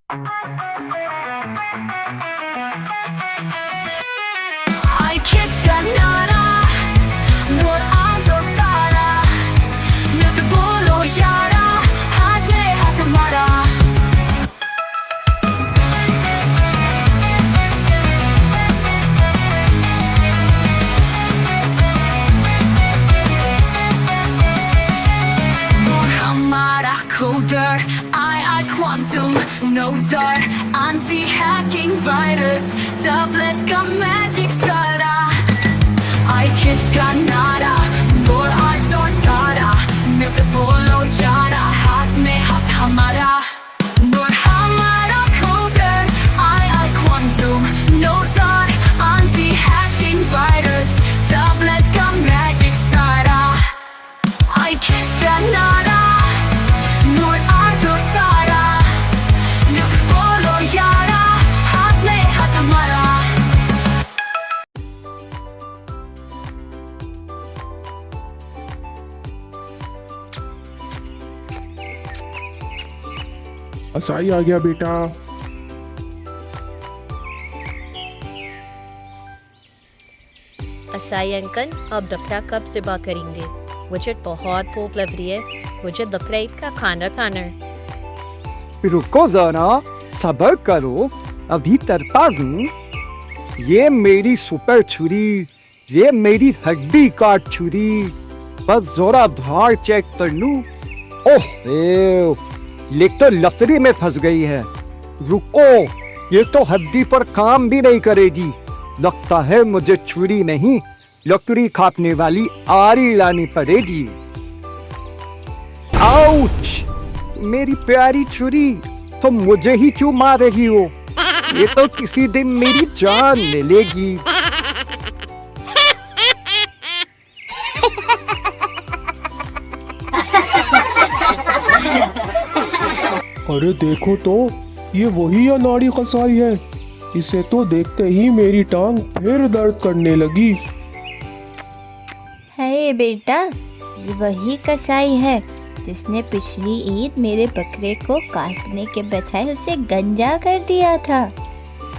Ay kitkanara, nur azotara, nük bolo yara, hat me hat mara. Nur hamara coder, I quantum, no dar, anti-hacking virus, tablet का magic सारा. I kids का नारा, nur azotara, nük bolo yara, हाथ में हाथ हमारा. Nur hamara coder, I quantum, no dar, anti-hacking virus, tablet का magic सारा. I kids का नारा, nur azotara, nük bolo yara, हाथ में हाथ हमारा. असाई आ गया बेटा। असाई अंकल अब दपड़ा कब सुबह करेंगे? मुझे बहुत भूख लग रही है। मुझे दोपहर का खाना खाना है। रुको जरा, सब्र करो, अभी तरता हूँ। ये मेरी सुपर छुरी, ये मेरी हड्डी काट छुरी, बस जरा धार चेक कर लूं। ओह ये तो लकड़ी में फंस गई है। रुको, ये तो हड्डी पर काम भी नहीं करेगी। लगता है मुझे छुरी नहीं, लकड़ी काटने वाली आरी लानी पड़ेगी। आउच! मेरी प्यारी छुरी, तुम मुझे ही क्यों मार रही हो? ये तो किसी दिन मेरी जान ले लेगी। अरे देखो तो, ये वही अनाड़ी कसाई है। इसे तो देखते ही मेरी टांग फिर दर्द करने लगी। है बेटा, ये वही कसाई है जिसने पिछली ईद मेरे बकरे को काटने के बजाय उसे गंजा कर दिया था।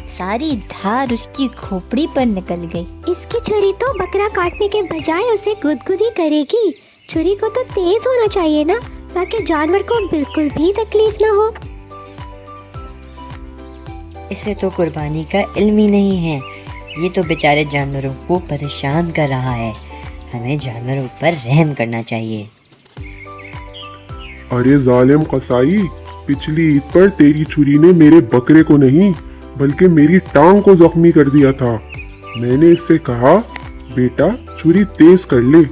सारी धार उसकी खोपड़ी पर निकल गई। इसकी छुरी तो बकरा काटने के बजाय उसे गुदगुदी करेगी। छुरी को तो तेज होना चाहिए ना, ताकि जानवर को बिल्कुल भी तकलीफ ना हो। इसे तो कुर्बानी का इल्म ही नहीं है। ये तो बेचारे जानवरों को परेशान कर रहा है। हमें जानवरों पर रहम करना चाहिए। अरे जालिम कसाई, पिछली ईद पर तेरी छुरी ने मेरे बकरे को नहीं बल्कि मेरी टांग को जख्मी कर दिया था। मैंने इससे कहा, बेटा छुरी तेज कर ले।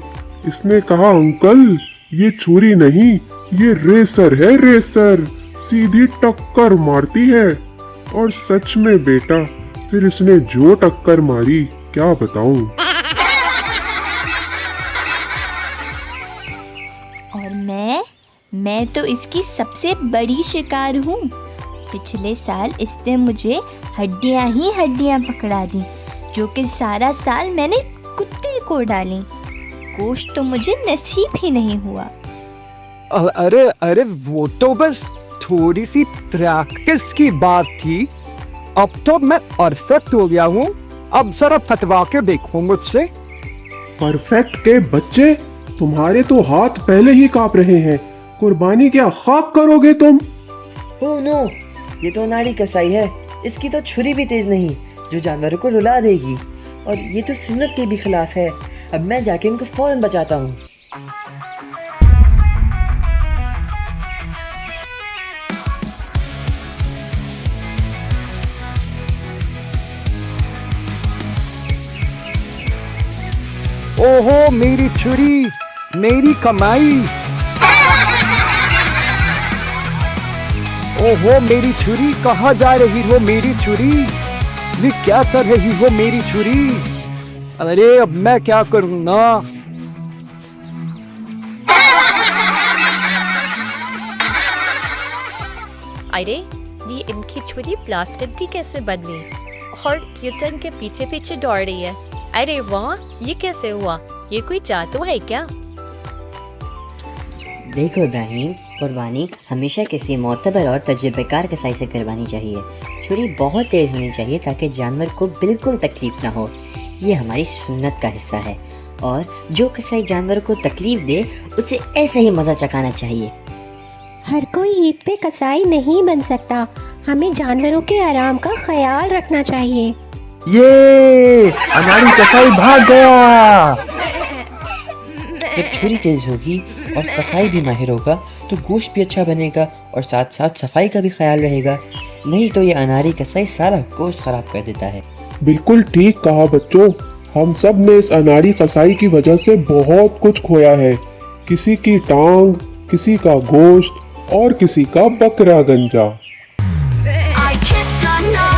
इसने कहा, अंकल ये छुरी नहीं, ये रेसर है, रेसर, सीधी टक्कर मारती है। और सच में बेटा, फिर इसने जो टक्कर मारी क्या बताऊं। और मैं तो इसकी सबसे बड़ी शिकार हूँ। पिछले साल इसने मुझे हड्डियाँ ही हड्डियाँ पकड़ा दी, जो कि सारा साल मैंने कुत्ते को डाली। गोश्त तो मुझे नसीब ही नहीं हुआ। अरे अरे, वो तो बस थोड़ी सी प्रैक्टिस की बात थी। अब तो मैं परफेक्ट हो गया हूँ। अब जरा फटवा के देखो मुझसे। परफेक्ट के बच्चे, तुम्हारे तो हाथ पहले ही कांप रहे हैं। कुर्बानी क्या खाक करोगे तुम? ओह नो, ये तो अनाड़ी कसाई है। इसकी तो छुरी भी तेज नहीं, जो जानवरों को रुला देगी। और ये तो सुन्नत के भी खिलाफ है। अब मैं जाके इनको फौरन बचाता हूँ। ओहो मेरी छुरी, मेरी कमाई। ओहो मेरी छुरी, कहाँ जा रही हो मेरी छुरी? ये क्या कर रही हो मेरी छुरी? अरे अब मैं क्या करूँगा? अरे ये इनकी छुरी प्लास्टिक की कैसे बन गई और कीर्तन के पीछे पीछे दौड़ रही है। अरे वाह, ये कैसे हुआ? ये कोई जादू है क्या? देखो इब्राहिम, कुर्बानी हमेशा किसी मोतबर और तजुर्बेकार कसाई से करवानी चाहिए। छुरी बहुत तेज़ होनी चाहिए ताकि जानवर को बिल्कुल तकलीफ ना हो। ये हमारी सुन्नत का हिस्सा है और जो कसाई जानवर को तकलीफ दे उसे ऐसे ही मज़ा चखाना चाहिए। हर कोई ईद पे कसाई नहीं बन सकता। हमें जानवरों के आराम का ख्याल रखना चाहिए। ये अनाड़ी कसाई भाग गया। जब छुरी तेज होगी और कसाई भी माहिर होगा तो गोश्त भी अच्छा बनेगा और साथ साथ सफाई का भी ख्याल रहेगा। नहीं तो ये अनाड़ी कसाई सारा गोश्त खराब कर देता है। बिल्कुल ठीक कहा बच्चों, हम सब ने इस अनाड़ी कसाई की वजह से बहुत कुछ खोया है। किसी की टांग, किसी का गोश्त और किसी का बकरा गंजा। I kissed the night.